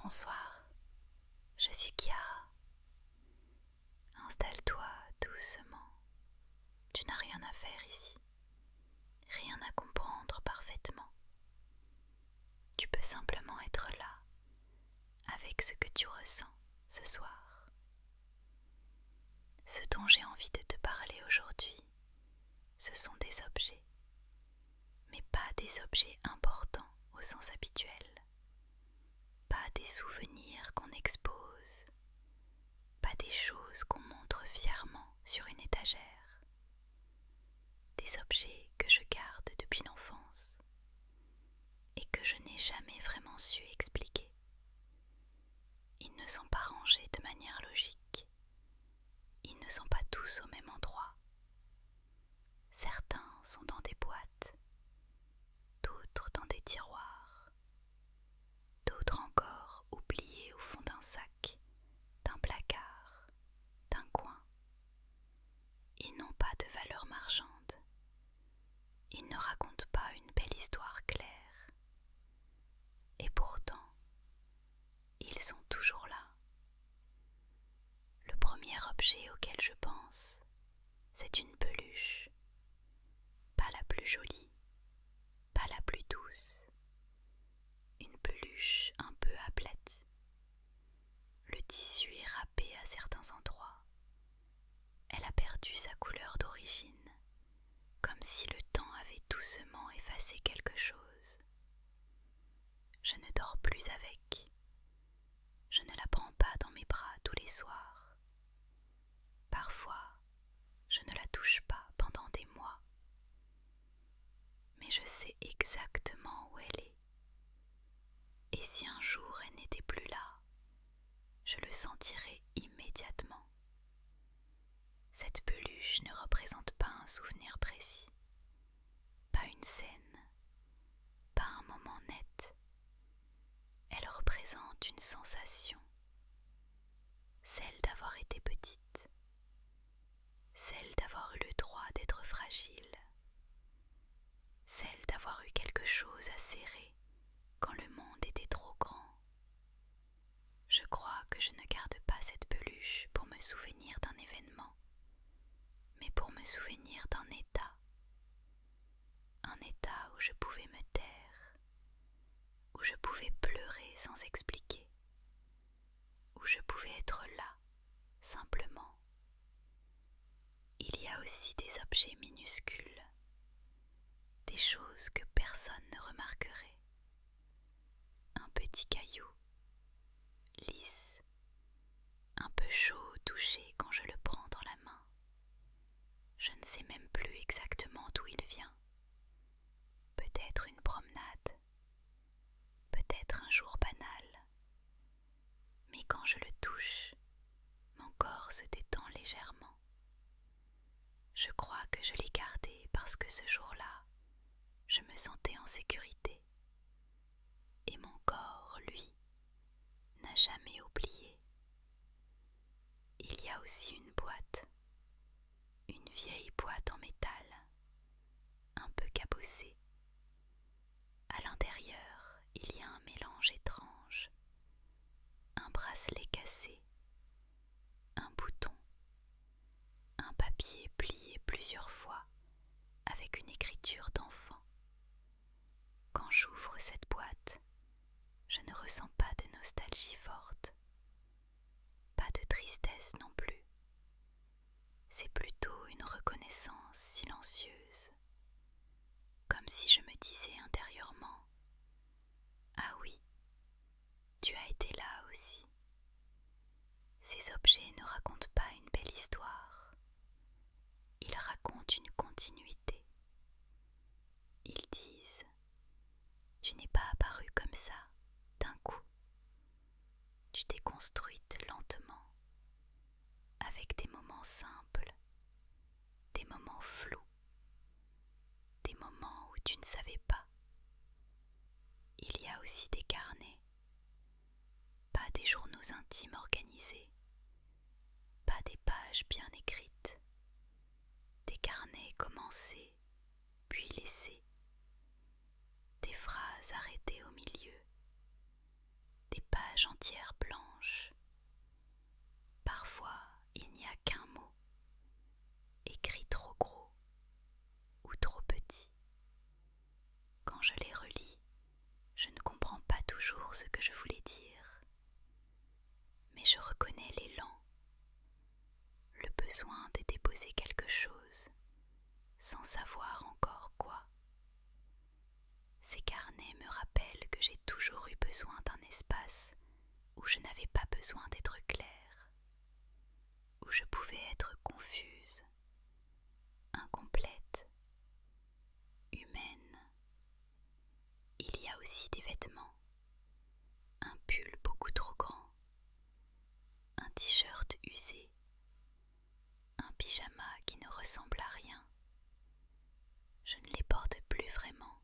Bonsoir, je suis Chiara. Installe-toi doucement. Tu n'as rien à faire ici, rien à comprendre parfaitement. Tu peux simplement être là, avec ce que tu ressens ce soir. Ce dont j'ai envie de te parler aujourd'hui, ce sont des objets, mais pas des objets importants au sens habituel. Pas des souvenirs qu'on expose, pas des choses qu'on montre fièrement sur une étagère. Des objets que je garde depuis l'enfance et que je n'ai jamais vraiment su expliquer. Ils ne sont pas rangés de manière logique. Ils ne sont pas tous au même endroit. Certains sont dans des boîtes, d'autres dans des tiroirs, d'autres encore oubliés au fond d'un sac, d'un placard, d'un coin. Ils n'ont pas de valeur marchande. Ils ne racontent pas une belle histoire claire. Et pourtant, ils sont toujours là. Le premier objet auquel je pense, c'est une peluche. Pas la plus jolie, pas la plus douce. Une peluche un peu aplatie. Le tissu est râpé à certains endroits. Elle a perdu sa couleur d'origine, comme si le temps avait doucement effacé quelque chose. Je ne dors plus avec. Je ne la prends pas dans mes bras tous les soirs. Parfois, je ne la touche pas pendant des mois. Mais je sais exactement où elle est. Et si un jour elle n'était plus là, je le sentirais immédiatement. Cette peluche ne représente pas un souvenir précis, pas une scène, pas un moment net. Elle représente une sensation, celle d'avoir été petite, celle d'avoir eu le droit d'être fragile, celle d'avoir eu quelque chose à serrer quand le monde était trop grand. Je crois que je ne garde pas cette peluche pour me souvenir d'un événement, mais pour me souvenir d'un état où je pouvais me taire, où je pouvais pleurer sans expliquer, où je pouvais être là, simplement. Il y a aussi des objets minuscules, des choses que personne ne remarquerait. Un petit caillou, lisse, un peu chaud au toucher quand je le prends dans la main. Je ne sais même plus exactement d'où il vient. Peut-être une promenade, peut-être un jour banal. Mais quand je le touche, mon corps se détend légèrement. Je crois que je l'ai gardé parce que ce jour-là, je me sentais en sécurité. Et mon corps, lui, n'a jamais oublié. Il y a aussi une vieille boîte en métal, un peu cabossée. À l'intérieur, il y a un mélange étrange, un bracelet cassé, un bouton, un papier plié plusieurs fois avec une écriture d'enfant. Quand j'ouvre cette boîte, je ne ressens pas de nostalgie forte, pas de tristesse non plus. C'est plutôt une reconnaissance silencieuse, comme si je me disais intérieurement « Ah oui, tu as été là aussi ». Ces objets ne racontent pas une belle histoire, ils racontent une continuité. Ils disent « Tu n'es pas apparue comme ça, d'un coup. Tu t'es construite lentement, avec des moments simples, des moments flous, des moments où tu ne savais pas. » Il y a aussi des carnets, pas des journaux intimes organisés, pas des pages bien écrites, des carnets commencés, puis laissés, des phrases arrêtées au milieu, des pages page entière blanche. Parfois, il n'y a qu'un mot, écrit trop gros ou trop petit. Quand je les relis, je ne comprends pas toujours ce que je voulais dire, mais je reconnais l'élan, le besoin de déposer quelque chose sans savoir encore quoi. Ces carnets me rappellent que j'ai toujours eu besoin d'un espace où je n'avais pas besoin d'être claire, où je pouvais être confuse, incomplète, humaine. Il y a aussi des vêtements, un pull beaucoup trop grand, un t-shirt usé, un pyjama qui ne ressemble à rien. Je ne les porte plus vraiment,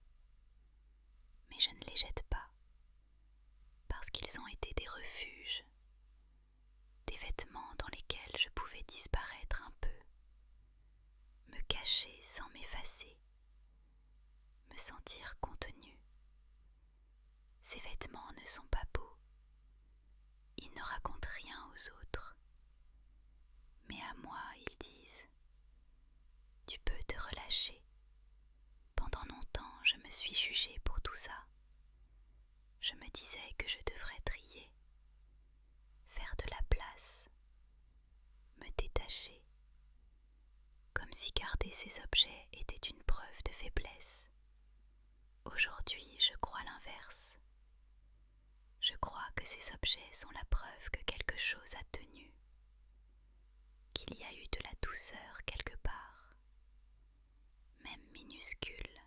mais je ne les jette pas, parce qu'ils ont été des refuges, des vêtements dans lesquels je pouvais disparaître un peu, me cacher sans m'effacer, me sentir contenue. Ces vêtements ne sont pas beaux, ils ne racontent rien aux autres, mais à moi ils disent « Tu peux te relâcher ». Pendant longtemps, je me suis jugée pour tout ça. Je me disais que je devrais trier, faire de la place, me détacher, comme si garder ces objets était une preuve de faiblesse. Aujourd'hui, je crois l'inverse. Je crois que ces objets sont la preuve que quelque chose a tenu, qu'il y a eu de la douceur quelque part, même minuscule,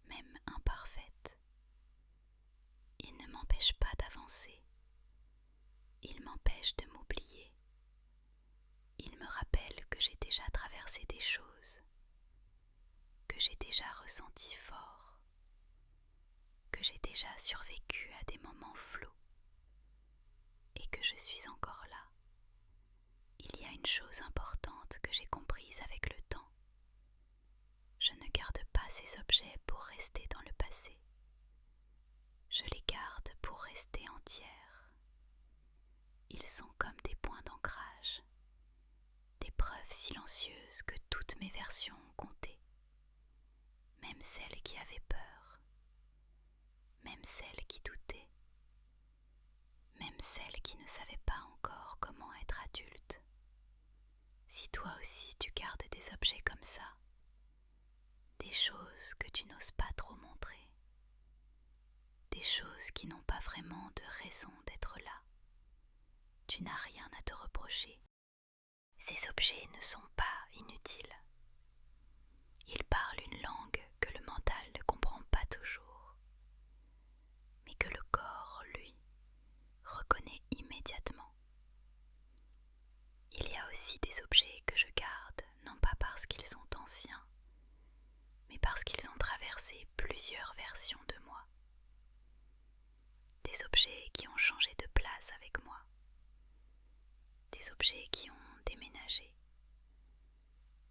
même imparfaite. Ils ne m'empêchent pas d'avancer, ils m'empêchent de m'oublier. Ils me rappellent que j'ai déjà traversé des choses, que j'ai déjà ressenti fort, que j'ai déjà survécu à des moments flous et que je suis encore là. Il y a une chose importante que j'ai comprise avec le temps. Je ne garde pas ces objets pour rester dans le passé. Je les garde pour rester entières. Ils sont comme des points d'ancrage, des preuves silencieuses que toutes mes versions ont compté, même celles qui avaient peur, même celles qui doutaient, même celles qui ne savaient pas encore comment être adultes. Si toi aussi tu gardes des objets comme ça, des choses que tu n'oses pas trop montrer, des choses qui n'ont pas vraiment de raison d'être là, tu n'as rien à te reprocher. Ces objets ne sont pas inutiles. Ils parlent une langue que le mental ne comprend pas toujours, mais que le corps, lui, reconnaît immédiatement. Il y a aussi des objets que je garde, non pas parce qu'ils sont anciens, mais parce qu'ils ont traversé plusieurs versions de moi. Des objets qui ont changé de place avec moi. Des objets qui ont déménagé.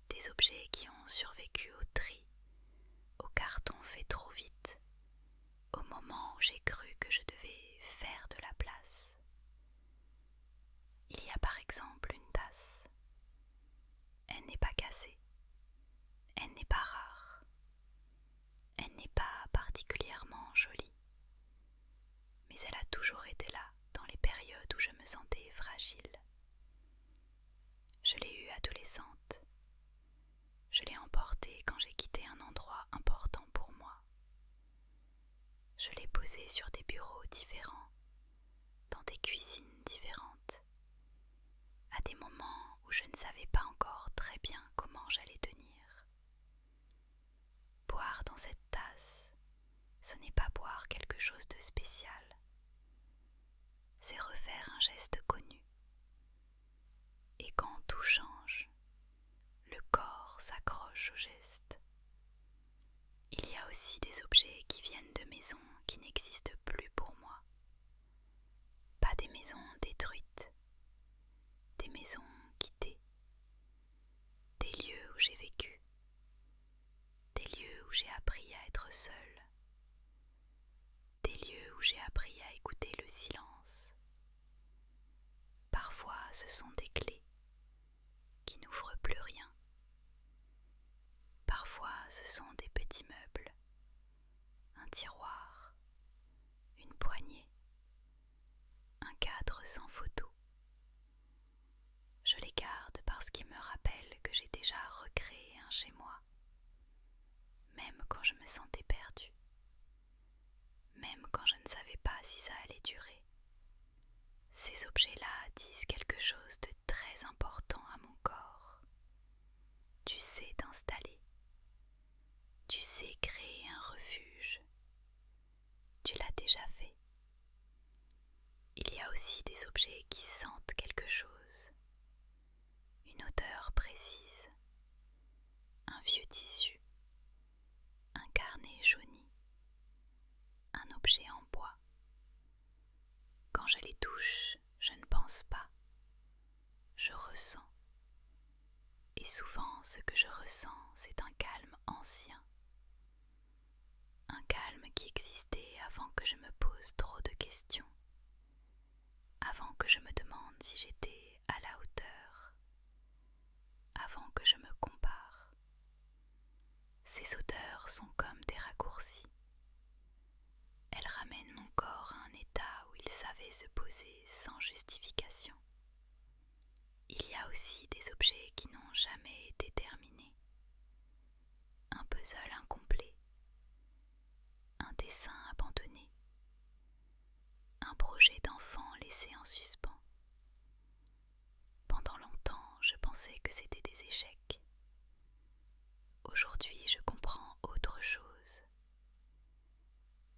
Des objets qui ont survécu au tri, au carton fait trop vite, au moment où j'ai cru que je devais faire de la place. Il y a par exemple une tasse. Elle n'est pas cassée. Elle n'est pas rare. Elle n'est pas particulièrement jolie. Mais elle a toujours été là dans les périodes où je me sentais fragile. Je l'ai eue adolescente. Je l'ai emportée quand j'ai quitté un endroit important pour moi. Je l'ai posée sur des bureaux différents, dans des cuisines différentes, à des moments où je ne savais pas encore très bien comment j'allais tenir. Boire dans cette tasse, ce n'est pas boire quelque chose de spécial, c'est refaire un geste connu. Et quand tout change, le corps s'accroche au geste. Il y a aussi des objets qui viennent de maisons qui n'existent plus pour moi. Pas des maisons détruites, des maisons quittées, des lieux où j'ai vécu, des lieux où j'ai appris à être seule, des lieux où j'ai appris à écouter le silence. ce sont des clés qui n'ouvrent plus rien. Parfois, ce sont des petits meubles, un tiroir, une poignée, un cadre sans photo. Je les garde parce qu'ils me rappellent que j'ai déjà recréé un chez moi, même quand je me sentais perdue, même quand je ne savais pas si ça allait durer. Ces objets-là disent quelque chose de très important à mon corps. Tu sais t'installer, tu sais créer un refuge, tu l'as déjà fait. Il y a aussi des objets qui sentent quelque chose, une odeur précise, un vieux tissu, un carnet jauni, un objet en bois. Quand je les touche, je ne pense pas, je ressens. Et souvent, ce que je ressens, c'est un calme ancien. Un calme qui existait avant que je me pose trop de questions, avant que je me demande si j'étais à la hauteur, avant que je me compare. Ces odeurs sont comme des raccourcis. Elles ramènent mon corps à un état où il savait se poser sans justification. Il y a aussi des objets qui n'ont jamais été terminés. Un puzzle incomplet, un dessin abandonné, un projet d'enfant laissé en suspens. Pendant longtemps, je pensais que c'était des échecs. Aujourd'hui, je comprends autre chose.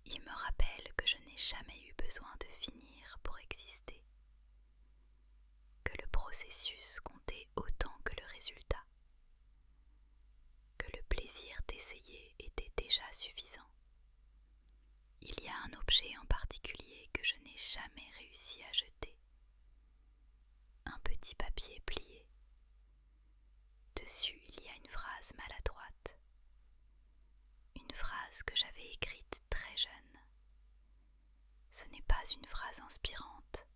Il me rappelle que je n'ai jamais eu besoin de finir pour exister, que le processus comptait autant que le résultat, que le plaisir d'essayer était déjà suffisant. Il y a un objet en particulier que je n'ai jamais réussi à jeter. Un petit papier plié. Dessus, il y a une phrase maladroite. Une phrase que j'avais écrite très jeune. Ce n'est pas une phrase inspirante.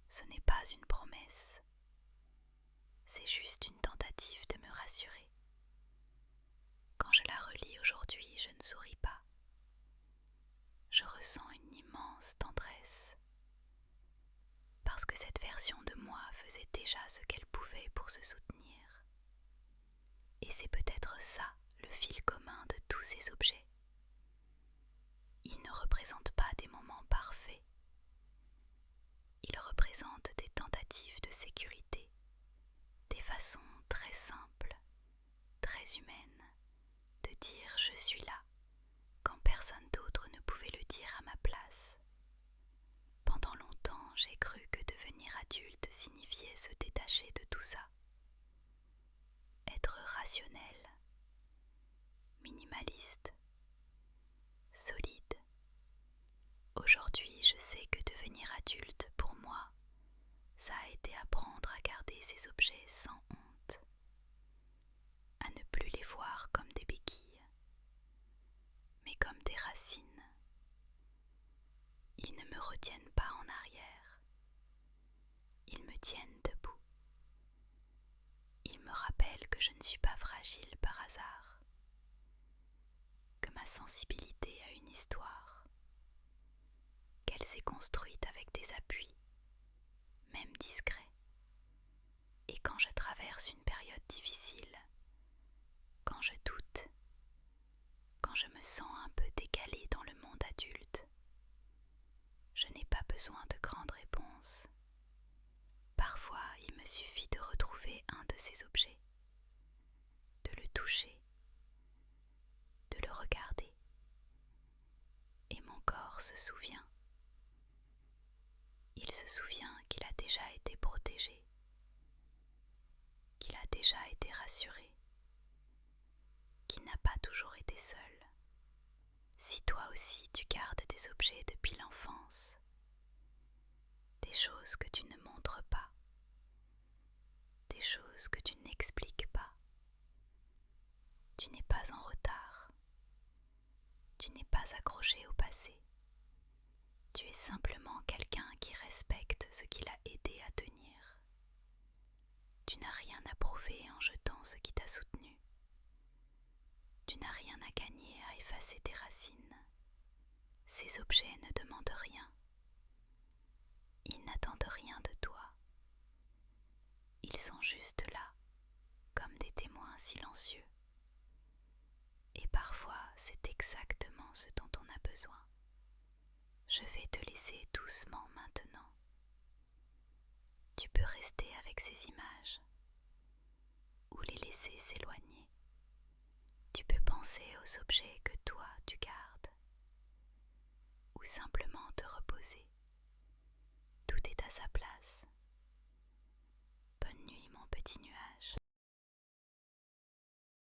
Ce n'est pas une promesse. C'est juste une tentative de me rassurer. Quand je la relis aujourd'hui, je ne souris pas. Je ressens une immense tendresse. Parce que cette version de moi faisait déjà ce qu'elle pouvait pour se soutenir. Et c'est peut-être ça, le fil commun de tous ces objets. Ils ne représentent pas des moments parfaits. Ils représentent des tentatives de sécurité, des façons très simples, très humaines, de dire « je suis là » quand personne d'autre ne pouvait le dire à ma place. Pendant longtemps, j'ai cru que devenir adulte signifiait se détacher de tout ça. Être rationnel, minimaliste, solide. Aujourd'hui, je sais que devenir adulte, pour moi, ça a été apprendre à garder ces objets sans honte, à ne plus les voir comme des béquilles, mais comme des racines. Ils ne me retiennent pas en arrière, ils me tiennent debout. Ils me rappellent que je ne suis pas fragile par hasard, que ma sensibilité a une histoire, qu'elle s'est construite avec des appuis, même discrets. Et quand je traverse une période difficile, quand je doute, quand je me sens un peu décalée dans le monde adulte, je n'ai pas besoin de grandes réponses. Parfois, il me suffit de retrouver un de ces objets, de le toucher, de le regarder, et mon corps se souvient. Il se souvient qu'il a déjà été protégé, qu'il a déjà été rassuré, qu'il n'a pas toujours été seul. Si toi aussi tu gardes des objets depuis l'enfance, des choses que tu ne montres pas, des choses que tu n'expliques pas, tu n'es pas en retard, tu n'es pas accroché au passé, tu es simplement quelqu'un qui respecte ce qu'il a aidé à tenir. Tu n'as rien à prouver en jetant ce qui t'a soutenu. Tu n'as rien à gagner à effacer tes racines. Ces objets ne demandent rien. Ils n'attendent rien de toi. Ils sont juste là, comme des témoins silencieux. Et parfois, c'est exactement ce dont on a besoin. Je vais te laisser doucement maintenant. Tu peux rester avec ces images.